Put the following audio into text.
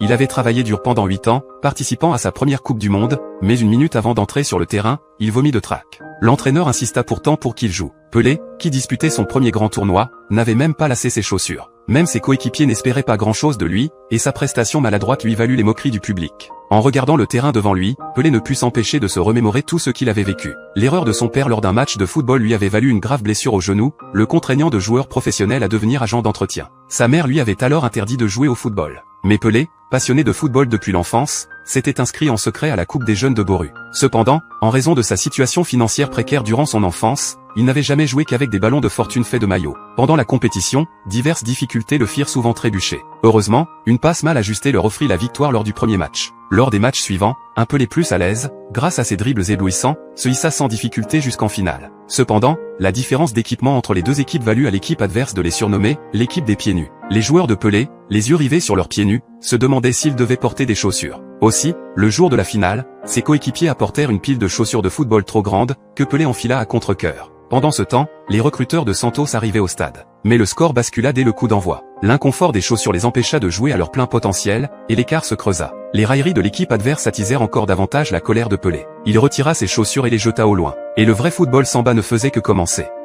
Il avait travaillé dur pendant 8 ans, participant à sa première Coupe du Monde, mais une minute avant d'entrer sur le terrain, il vomit de trac. L'entraîneur insista pourtant pour qu'il joue. Pelé, qui disputait son premier grand tournoi, n'avait même pas lacé ses chaussures. Même ses coéquipiers n'espéraient pas grand-chose de lui, et sa prestation maladroite lui valut les moqueries du public. En regardant le terrain devant lui, Pelé ne put s'empêcher de se remémorer tout ce qu'il avait vécu. L'erreur de son père lors d'un match de football lui avait valu une grave blessure au genou, le contraignant de joueur professionnel à devenir agent d'entretien. Sa mère lui avait alors interdit de jouer au football. Mais Pelé, passionné de football depuis l'enfance, s'était inscrit en secret à la Coupe des jeunes de Boru. Cependant, en raison de sa situation financière précaire durant son enfance, il n'avait jamais joué qu'avec des ballons de fortune faits de maillots. Pendant la compétition, diverses difficultés le firent souvent trébucher. Heureusement, une passe mal ajustée leur offrit la victoire lors du premier match. Lors des matchs suivants, un Pelé plus à l'aise, grâce à ses dribbles éblouissants, se hissa sans difficulté jusqu'en finale. Cependant, la différence d'équipement entre les deux équipes valut à l'équipe adverse de les surnommer « l'équipe des pieds nus ». Les joueurs de Pelé, les yeux rivés sur leurs pieds nus, se demandaient s'ils devaient porter des chaussures. Aussi, le jour de la finale, ses coéquipiers apportèrent une pile de chaussures de football trop grande, que Pelé enfila à contre-cœur. Pendant ce temps, les recruteurs de Santos arrivaient au stade. Mais le score bascula dès le coup d'envoi. L'inconfort des chaussures les empêcha de jouer à leur plein potentiel, et l'écart se creusa. Les railleries de l'équipe adverse attisèrent encore davantage la colère de Pelé. Il retira ses chaussures et les jeta au loin. Et le vrai football samba ne faisait que commencer.